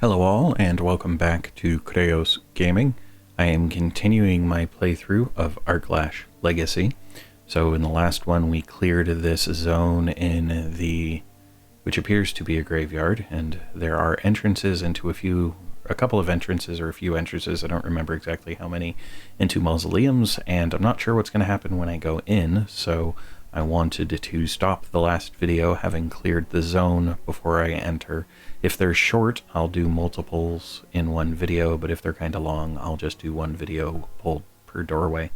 Hello all, and welcome back to Chreos Gaming. I am continuing my playthrough of Aarklash Legacy. So in the last one we cleared this zone in the, which appears to be a graveyard, and there are entrances into a couple of entrances or a few entrances, I don't remember exactly how many, into mausoleums, and I'm not sure what's going to happen when I go in, so I wanted to stop the last video having cleared the zone before I enter. If they're short, I'll do multiples in one video, but if they're kind of long, I'll just do one video pulled per doorway.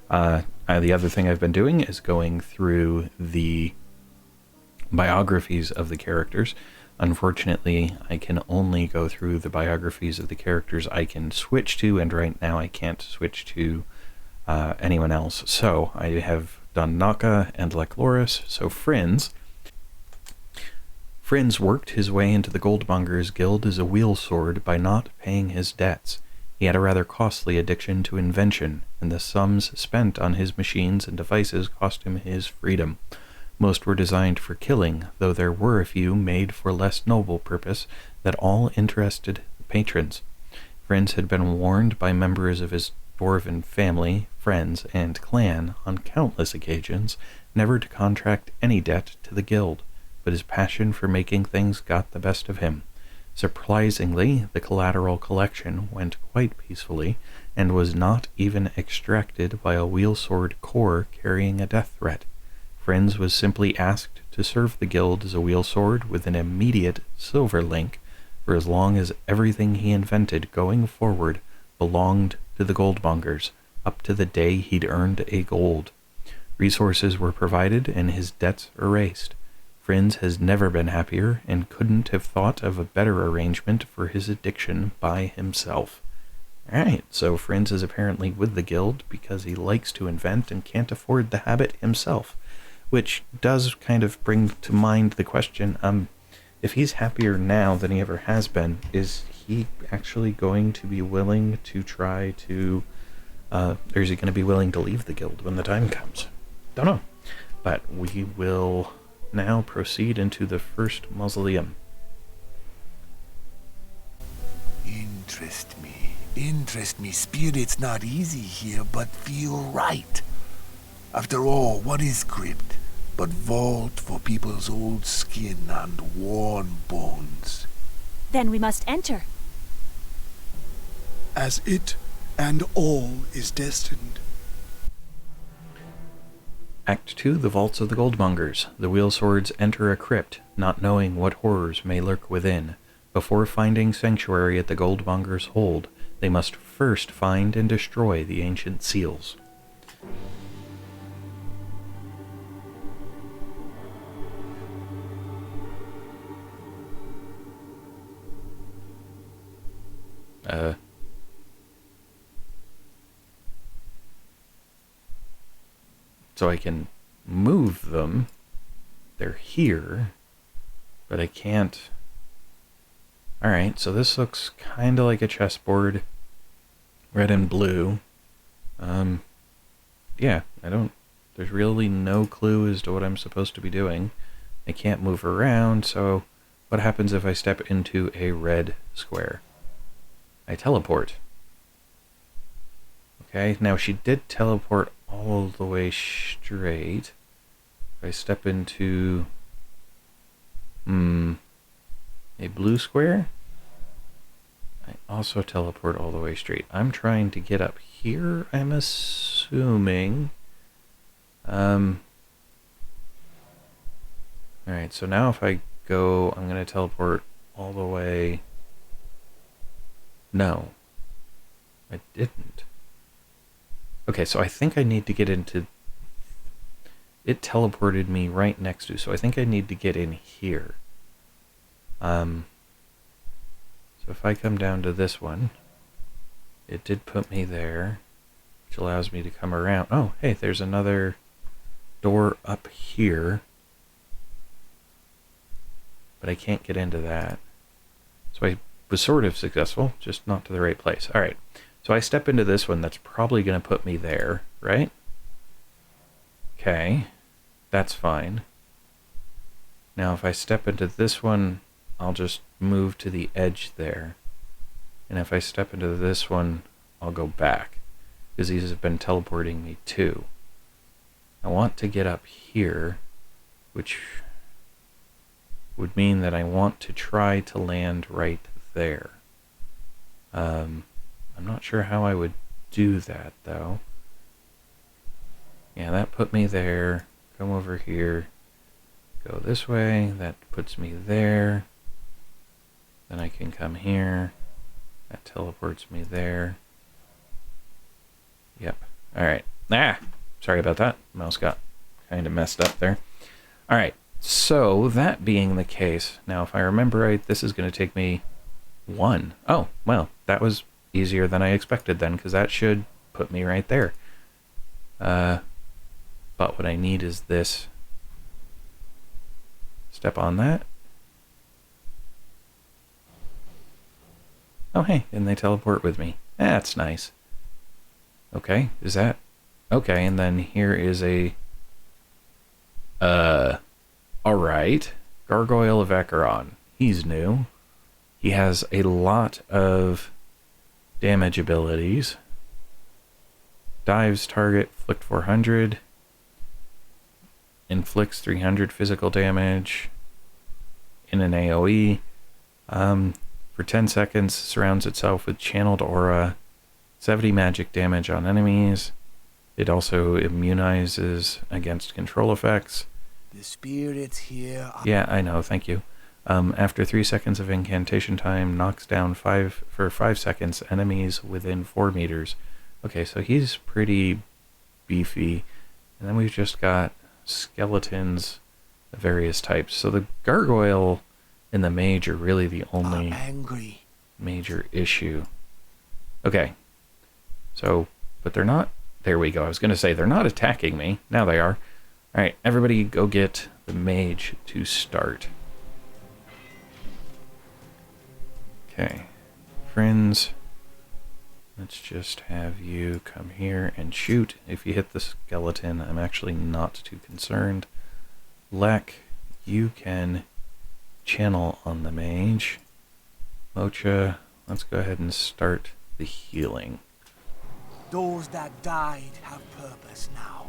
The other thing I've been doing is going through the biographies of the characters. Unfortunately, I can only go through the biographies of the characters I can switch to, and right now I can't switch to anyone else. So I have done Naka and Lecloris. So Friends worked his way into the Goldmonger's Guild as a wheel sword by not paying his debts. He had a rather costly addiction to invention, and the sums spent on his machines and devices cost him his freedom. Most were designed for killing, though there were a few made for less noble purpose that all interested patrons. Friends had been warned by members of his dwarven family, friends, and clan on countless occasions never to contract any debt to the guild, but his passion for making things got the best of him. Surprisingly, the collateral collection went quite peacefully, and was not even extracted by a wheel sword core carrying a death threat. Friends was simply asked to serve the guild as a wheel sword with an immediate silver link for as long as everything he invented going forward belonged to the Goldmongers, up to the day he'd earned a gold. Resources were provided and his debts erased. Friends has never been happier and couldn't have thought of a better arrangement for his addiction by himself. Alright, so Friends is apparently with the guild because he likes to invent and can't afford the habit himself, which does kind of bring to mind the question, if he's happier now than he ever has been, is he actually going to be willing to try to, or is he going to be willing to leave the guild when the time comes? Don't know. But we will now proceed into the first mausoleum. Interest me. Spirit's not easy here, but feel right. After all, what is crypt but vault for people's old skin and worn bones? Then we must enter. As it and all is destined. Act 2, The Vaults of the Goldmongers. The wheel swords enter a crypt, not knowing what horrors may lurk within. Before finding sanctuary at the Goldmongers' hold, they must first find and destroy the ancient seals. So I can move them. They're here, but I can't. Alright, so this looks kind of like a chessboard. Red and blue. Yeah, there's really no clue as to what I'm supposed to be doing. I can't move around, so what happens if I step into a red square? I teleport. Okay, now she did teleport all the way straight. If I step into a blue square, I also teleport all the way straight. I'm trying to get up here, I'm assuming. Alright, so now if I go, I'm going to teleport all the way. No, I didn't. Okay, so I think I need to get into... It teleported me right next to, so I think I need to get in here. So if I come down to this one, it did put me there, which allows me to come around. Oh, hey, there's another door up here, but I can't get into that. So I was sort of successful, just not to the right place. Alright, so I step into this one, that's probably going to put me there, right? Okay, that's fine. Now if I step into this one I'll just move to the edge there. And if I step into this one, I'll go back, because these have been teleporting me too. I want to get up here, which would mean that I want to try to land right there. I'm not sure how I would do that, though. Yeah, that put me there. Come over here. Go this way. That puts me there. Then I can come here. That teleports me there. Yep. Alright. Sorry about that. Mouse got kind of messed up there. Alright. So, that being the case, now if I remember right, this is going to take me 1. Oh, well, that was easier than I expected then, because that should put me right there. But what I need is this. Step on that. Oh, hey, and they teleport with me. That's nice. Okay, is that... Okay, and then here is a... Alright. Gargoyle of Acheron. He's new. He has a lot of damage abilities. Dives target, flick 400. Inflicts 300 physical damage in an AoE. For 10 seconds, surrounds itself with channeled aura. 70 magic damage on enemies. It also immunizes against control effects. The spirits here are... Yeah, I know, thank you. After 3 seconds of incantation time, knocks down 5 seconds enemies within 4 meters. Okay, so he's pretty beefy. And then we've just got skeletons of various types. So the gargoyle and the mage are really the only major issue. Okay. So, but they're not... There we go. I was going to say, they're not attacking me. Now they are. Alright, everybody go get the mage to start. Okay. Friends, let's just have you come here and shoot. If you hit the skeleton, I'm actually not too concerned. Lek, you can channel on the mage. Mocha, let's go ahead and start the healing. Those that died have purpose now.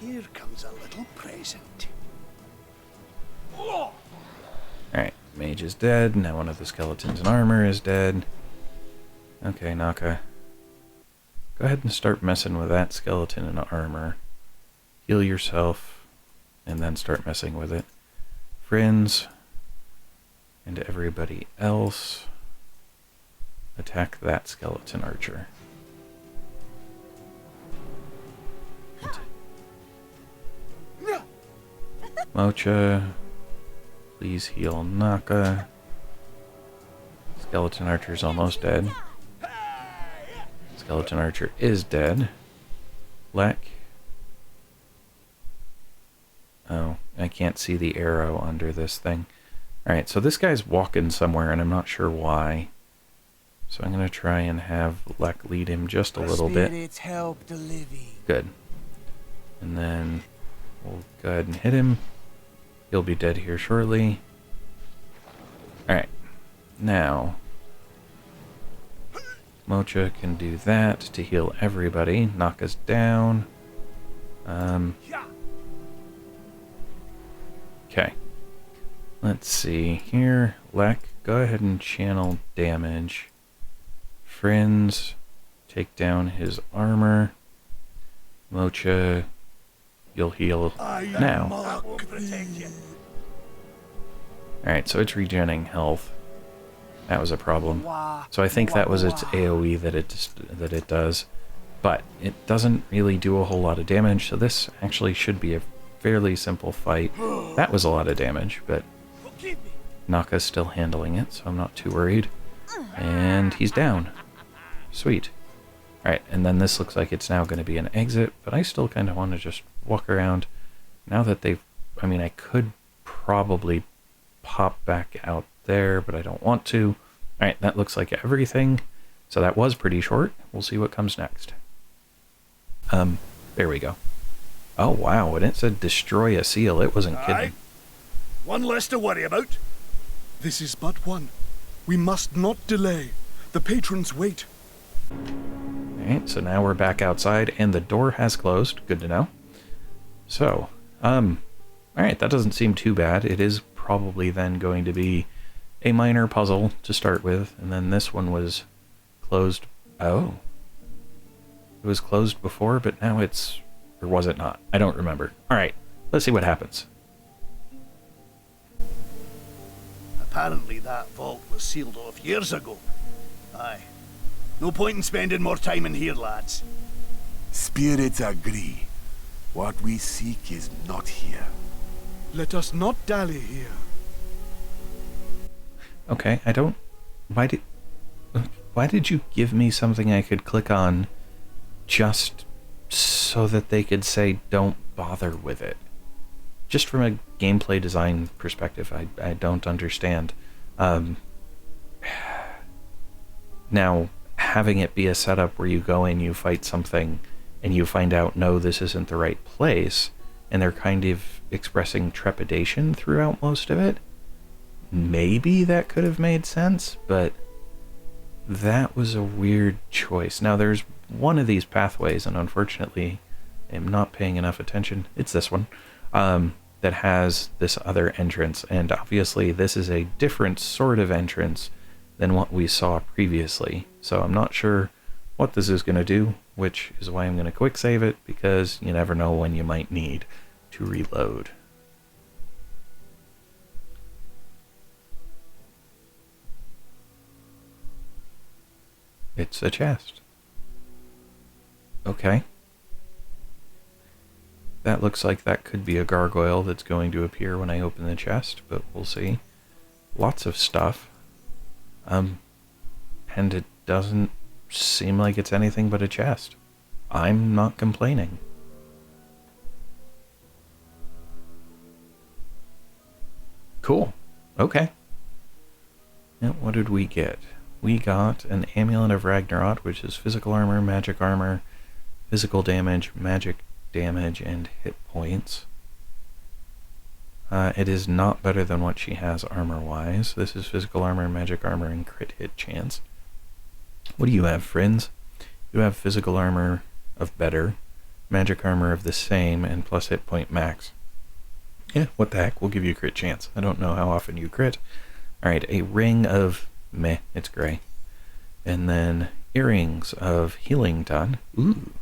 Here comes a little present. Alright, mage is dead. Now one of the skeletons in armor is dead. Okay, Naka. Go ahead and start messing with that skeleton in armor. Heal yourself, and then start messing with it. Friends, and everybody else, attack that skeleton archer. Mocha, please heal Naka. Skeleton archer's almost dead. Skeleton archer is dead. Lek. Oh, I can't see the arrow under this thing. Alright, so this guy's walking somewhere and I'm not sure why. So I'm going to try and have Lek lead him just a little bit. Help the living. Good. And then we'll go ahead and hit him. He'll be dead here shortly. Alright. Now, Mocha can do that to heal everybody. Knock us down. Okay. Let's see here. Lek, go ahead and channel damage. Friends, take down his armor. Mocha, you'll heal now. Alright, so it's regenerating health. That was a problem. So I think that was its AoE that it does. But it doesn't really do a whole lot of damage, so this actually should be a fairly simple fight. That was a lot of damage, but Naka's still handling it, so I'm not too worried. And he's down. Sweet. Alright, and then this looks like it's now going to be an exit, but I still kind of want to just walk around. Now that they've... I mean, I could probably pop back out there, but I don't want to. Alright, that looks like everything. So that was pretty short. We'll see what comes next. There we go. Oh, wow, when it said destroy a seal, it wasn't kidding. One less to worry about. This is but one. We must not delay. The patrons wait. Alright, so now we're back outside, and the door has closed. Good to know. So, alright, that doesn't seem too bad. It is probably then going to be a minor puzzle to start with, and then this one was closed. Oh. It was closed before, but now it's... or was it not? I don't remember. Alright, let's see what happens. Apparently that vault was sealed off years ago. Aye. No point in spending more time in here, lads. Spirits agree. What we seek is not here. Let us not dally here. Okay, I don't... Why did you give me something I could click on just so that they could say don't bother with it? Just from a gameplay design perspective, I don't understand. Now, having it be a setup where you go in, you fight something, and you find out, no, this isn't the right place, and they're kind of expressing trepidation throughout most of it, maybe that could have made sense, but that was a weird choice. Now, there's one of these pathways, and unfortunately, I'm not paying enough attention. It's this one, that has this other entrance, and obviously this is a different sort of entrance than what we saw previously. So I'm not sure what this is going to do, which is why I'm going to quick save it, because you never know when you might need to reload. It's a chest. Okay. That looks like that could be a gargoyle that's going to appear when I open the chest, but we'll see. Lots of stuff. And it doesn't seem like it's anything but a chest. I'm not complaining. Cool. Okay. Now, what did we get? We got an Amulet of Ragnarok, which is physical armor, physical damage, magic damage, and hit points. It is not better than what she has armor-wise. This is physical armor, magic armor, and crit hit chance. What do you have, friends? You have physical armor of better, magic armor of the same, and plus hit point max. Yeah, what the heck? We'll give you a crit chance. I don't know how often you crit. Alright, a ring of meh, it's gray. And then earrings of healing done. Ooh.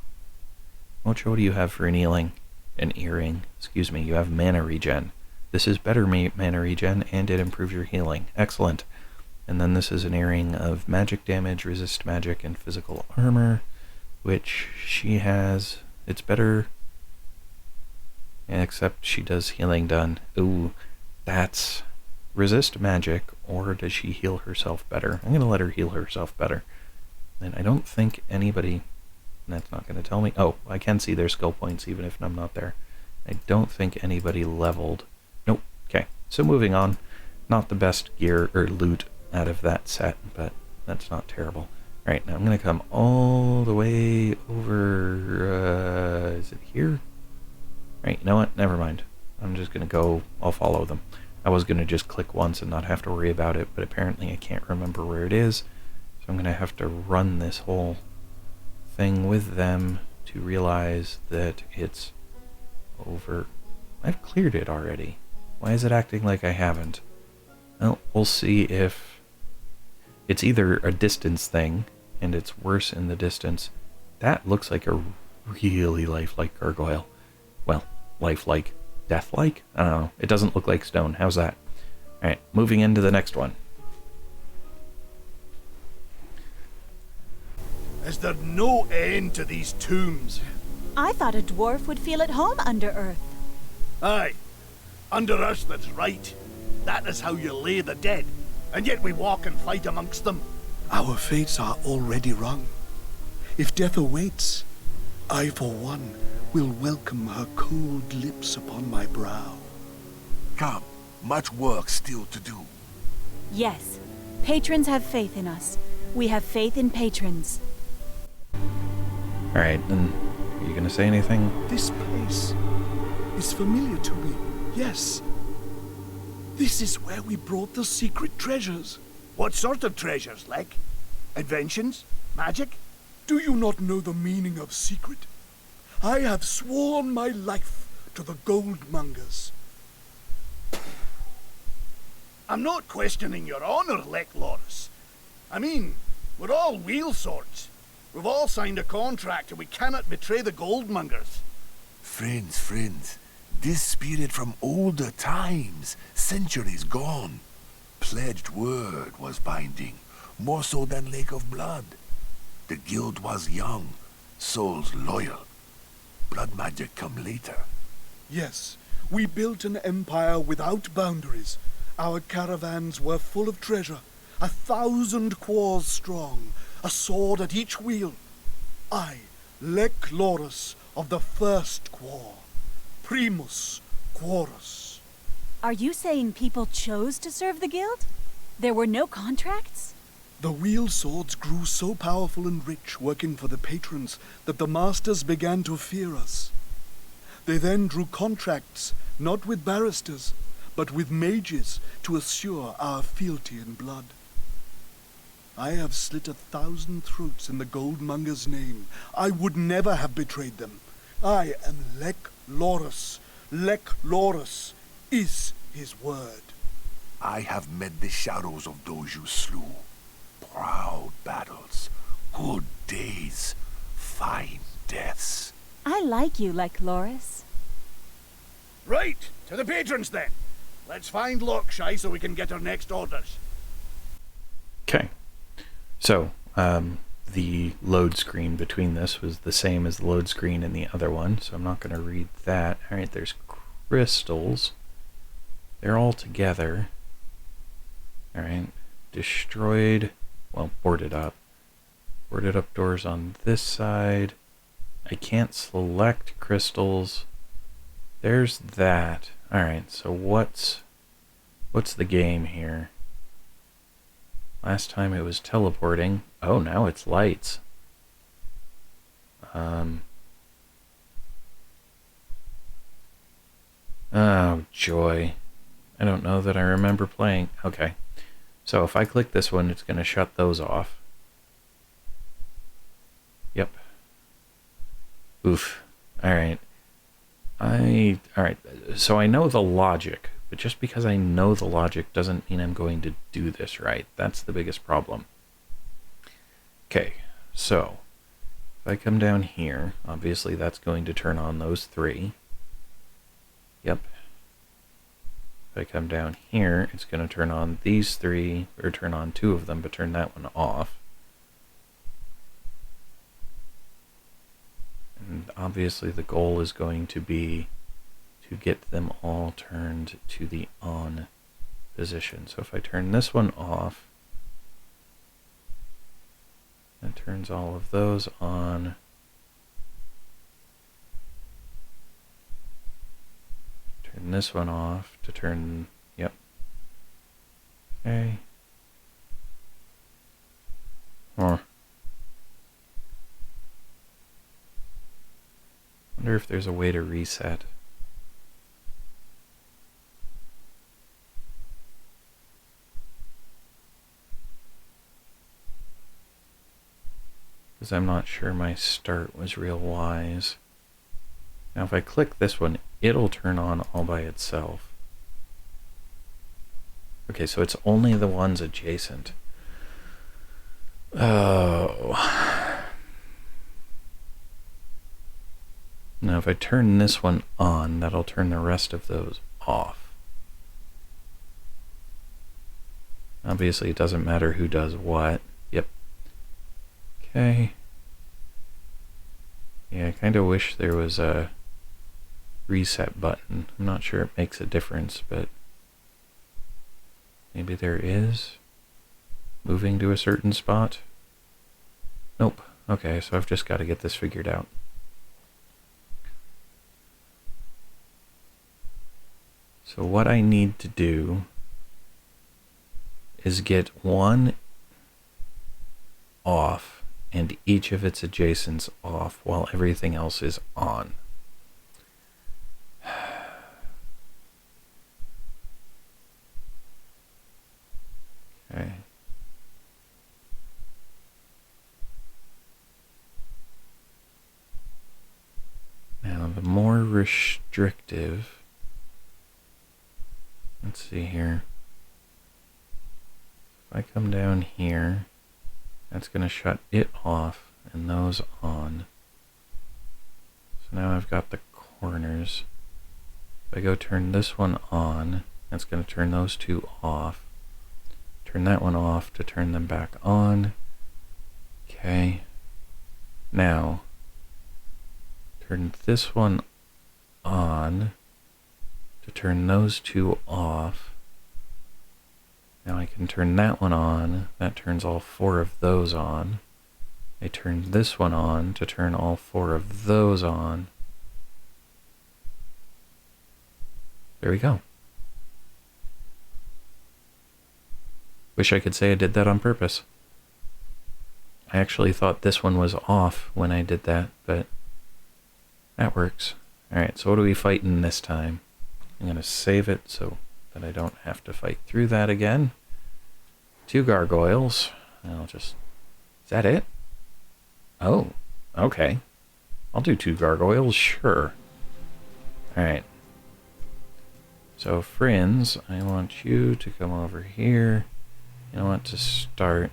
What do you have for an healing? An earring. Excuse me, you have mana regen. This is better mana regen, and it improves your healing. Excellent. And then this is an earring of magic damage, resist magic, and physical armor, which she has. It's better, except she does healing done. Ooh, that's resist magic, or does she heal herself better? I'm going to let her heal herself better. And I don't think anybody... That's not going to tell me. Oh, I can see their skill points even if I'm not there. I don't think anybody leveled. Nope. Okay, so moving on. Not the best gear or loot out of that set, but that's not terrible. Alright, now I'm going to come all the way over... is it here? Alright, you know what? Never mind. I'm just going to go... I'll follow them. I was going to just click once and not have to worry about it, but apparently I can't remember where it is. So I'm going to have to run this whole thing with them to realize that it's over. I've cleared it already. Why is it acting like I haven't? Well, we'll see if it's either a distance thing and it's worse in the distance. That looks like a really lifelike gargoyle. Well, lifelike. Deathlike? I don't know. It doesn't look like stone. How's that? Alright, moving into the next one. Is there no end to these tombs? I thought a dwarf would feel at home under Earth. Aye. Under Earth, that's right. That is how you lay the dead. And yet we walk and fight amongst them. Our fates are already wrung. If death awaits, I, for one, will welcome her cold lips upon my brow. Come, much work still to do. Yes, patrons have faith in us. We have faith in patrons. Alright, then, are you going to say anything? This place is familiar to me, yes. This is where we brought the secret treasures. What sort of treasures, like? Inventions? Magic? Do you not know the meaning of secret? I have sworn my life to the goldmongers. I'm not questioning your honor, Lek Loris. I mean, we're all wheel swords. We've all signed a contract and we cannot betray the goldmongers. Friends, this spirit from older times, centuries gone. Pledged word was binding, more so than Lake of Blood. The guild was young, souls loyal. Blood magic come later. Yes, we built an empire without boundaries. Our caravans were full of treasure, 1,000 quars strong, a sword at each wheel. I, Lek Loris of the first quar, Primus Quorus. Are you saying people chose to serve the guild? There were no contracts? The wheel swords grew so powerful and rich working for the patrons that the masters began to fear us. They then drew contracts, not with barristers, but with mages to assure our fealty in blood. I have slit 1,000 throats in the goldmonger's name. I would never have betrayed them. I am Lek Loris. Lek Loris is his word. I have met the shadows of those you slew. Proud battles, good days, fine deaths. I like you, Lek Loris. Right, to the patrons then. Let's find Lokshy so we can get our next orders. Okay. So, the load screen between this was the same as the load screen in the other one, so I'm not going to read that. Alright, there's crystals. They're all together. Alright. Destroyed, well, boarded up. Boarded up doors on this side. I can't select crystals. There's that. Alright, so what's the game here? Last time it was teleporting. Oh, now it's lights. Oh, joy. I don't know that I remember playing. Okay. So if I click this one, it's going to shut those off. Yep. Oof. Alright. Alright, so I know the logic, but just because I know the logic doesn't mean I'm going to do this right. That's the biggest problem. Okay, so if I come down here, obviously that's going to turn on those three. Yep. If I come down here, it's going to turn on these three, or turn on two of them, but turn that one off. And obviously the goal is going to be to get them all turned to the on position. So if I turn this one off, that turns all of those on. Turn this one off to turn, yep. Okay. Wonder if there's a way to reset. Because I'm not sure my start was real wise. Now if I click this one, it'll turn on all by itself. Okay, so it's only the ones adjacent. Oh. Now if I turn this one on, that'll turn the rest of those off. Obviously it doesn't matter who does what. Yep. Okay. Yeah, I kind of wish there was a reset button. I'm not sure it makes a difference, but maybe there is. Moving to a certain spot. Nope. Okay, so I've just got to get this figured out. So what I need to do is get one off and each of its adjacents off while everything else is on. Okay. Now, the more restrictive... Let's see here. If I come down here, that's going to shut it off and those on. So now I've got the corners. If I go turn this one on, that's going to turn those two off. Turn that one off to turn them back on. Okay. Now, turn this one on to turn those two off. Now I can turn that one on. That turns all four of those on. I turn this one on to turn all four of those on. There we go. Wish I could say I did that on purpose. I actually thought this one was off when I did that, but that works. Alright, so what are we fighting this time? I'm going to save it so that I don't have to fight through that again. 2 gargoyles. I'll just... Is that it? Oh, okay. I'll do 2 gargoyles, sure. Alright. So, friends, I want you to come over here. You know what, to start,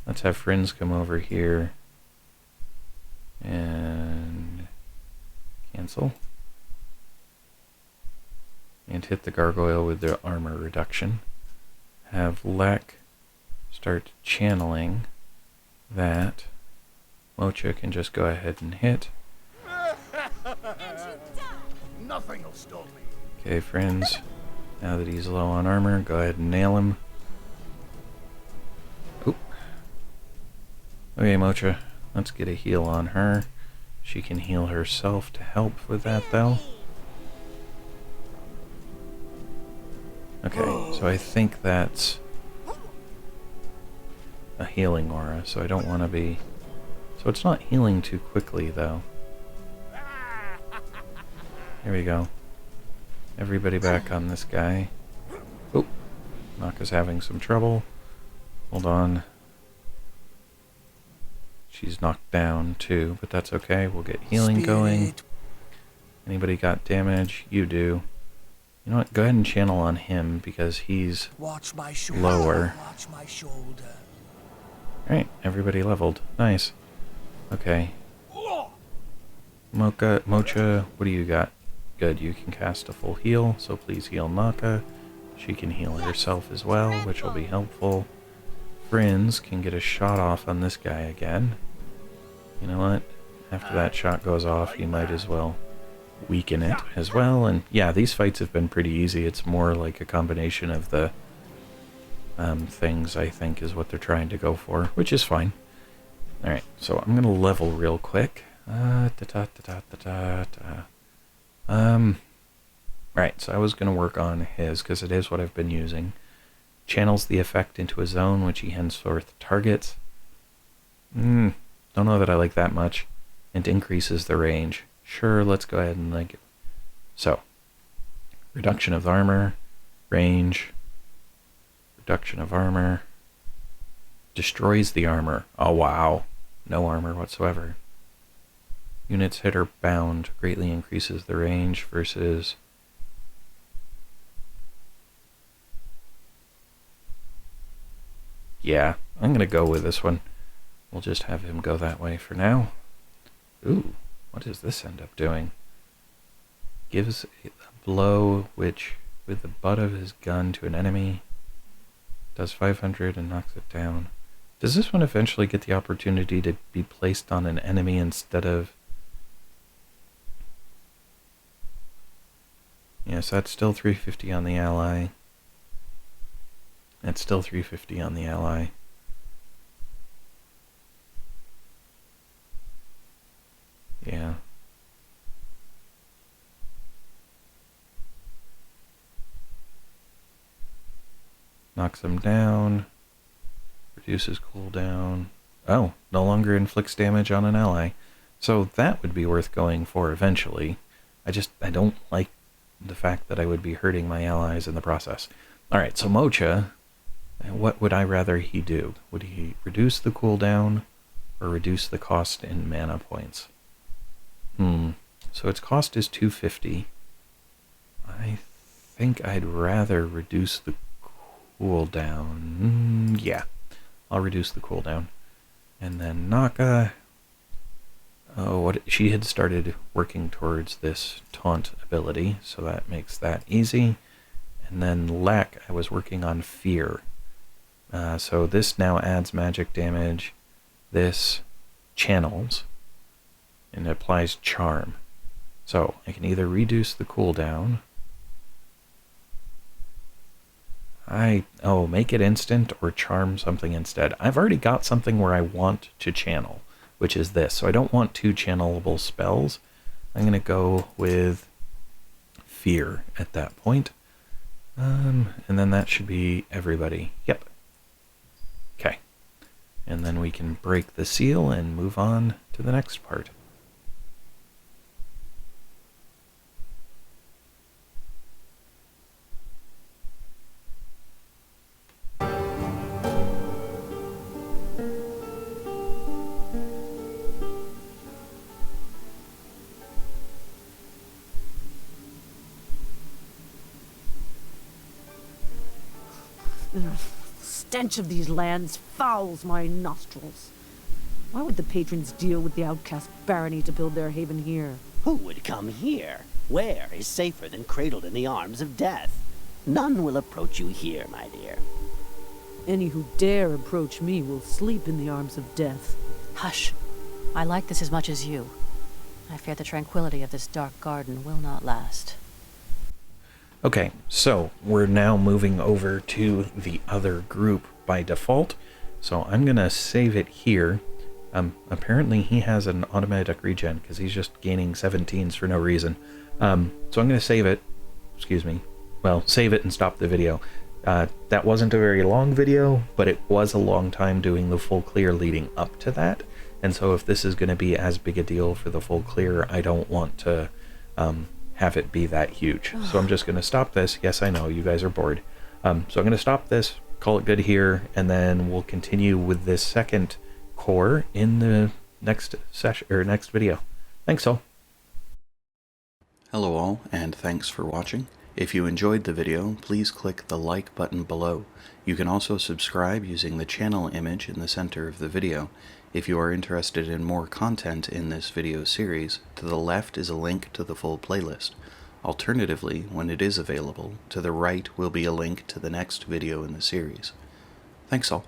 let's have friends come over here. And... cancel. And hit the gargoyle with their armor reduction. Have Lek start channeling that. Mocha can just go ahead and hit. Nothing will stop me. Okay, friends. Now that he's low on armor, go ahead and nail him. Oop. Okay, Mocha. Let's get a heal on her. She can heal herself to help with that, though. Okay, so I think that's a healing aura, so I don't want to be... So it's not healing too quickly, though. Here we go. Everybody back on this guy. Oh, Naka's having some trouble. Hold on. She's knocked down, too, but that's okay. We'll get healing going. Anybody got damage? You do. You know what? Go ahead and channel on him because he's lower. Watch my shoulder. Alright, everybody leveled. Nice. Okay. Mocha, what do you got? Good, you can cast a full heal, so please heal Naka. She can heal herself as well, which will be helpful. Friends can get a shot off on this guy again. You know what? After that shot goes off, you might as well weaken it as well. And yeah, these fights have been pretty easy. It's more like a combination of the things, I think, is what they're trying to go for, which is fine. Alright, so I'm going to level real quick. Right, so I was going to work on his, because it is what I've been using. Channels the effect into a zone which he henceforth targets. Don't know that I like that much. And increases the range. Sure, let's go ahead and like it. So, reduction of armor, range, reduction of armor, destroys the armor. Oh wow, no armor whatsoever. Units hit or bound greatly increases the range versus... Yeah, I'm going to go with this one. We'll just have him go that way for now. Ooh, what does this end up doing? Gives a blow which, with the butt of his gun to an enemy, does 500 and knocks it down. Does this one eventually get the opportunity to be placed on an enemy instead of... Yes, that's still 350 on the ally. That's still 350 on the ally. Yeah. Knocks him down. Reduces cooldown. Oh, no longer inflicts damage on an ally. So that would be worth going for eventually. I don't like the fact that I would be hurting my allies in the process. Alright, so Mocha What would I rather he do? Would he reduce the cooldown or reduce the cost in mana points? So its cost is 250. I think I'd rather reduce the cooldown. Yeah, I'll reduce the cooldown. And then Naka, she had started working towards this taunt ability, so that makes that easy. And then Lek, I was working on fear. So this now adds magic damage. This channels and applies charm. So I can either reduce the cooldown. Make it instant or charm something instead. I've already got something where I want to channel, which is this. So I don't want 2 channelable spells. I'm going to go with fear at that point. And then that should be everybody. Yep. Okay. And then we can break the seal and move on to the next part. The stench of these lands fouls my nostrils. Why would the patrons deal with the outcast barony to build their haven here? Who would come here? Where is safer than cradled in the arms of death? None will approach you here, my dear. Any who dare approach me will sleep in the arms of death. Hush. I like this as much as you. I fear the tranquility of this dark garden will not last. Okay, so we're now moving over to the other group by default. So I'm going to save it here. Apparently he has an automatic regen because he's just gaining 17s for no reason. So I'm going to save it. Excuse me. Well, save it and stop the video. That wasn't a very long video, but it was a long time doing the full clear leading up to that. And so if this is going to be as big a deal for the full clear, I don't want to have it be that huge. So I'm just going to stop this. Yes, I know, you guys are bored. So I'm going to stop this, call it good here, and then we'll continue with this second core in the next session or next video. Thanks all. Hello all, and thanks for watching. If you enjoyed the video, please click the like button below. You can also subscribe using the channel image in the center of the video. If you are interested in more content in this video series, to the left is a link to the full playlist. Alternatively, when it is available, to the right will be a link to the next video in the series. Thanks all.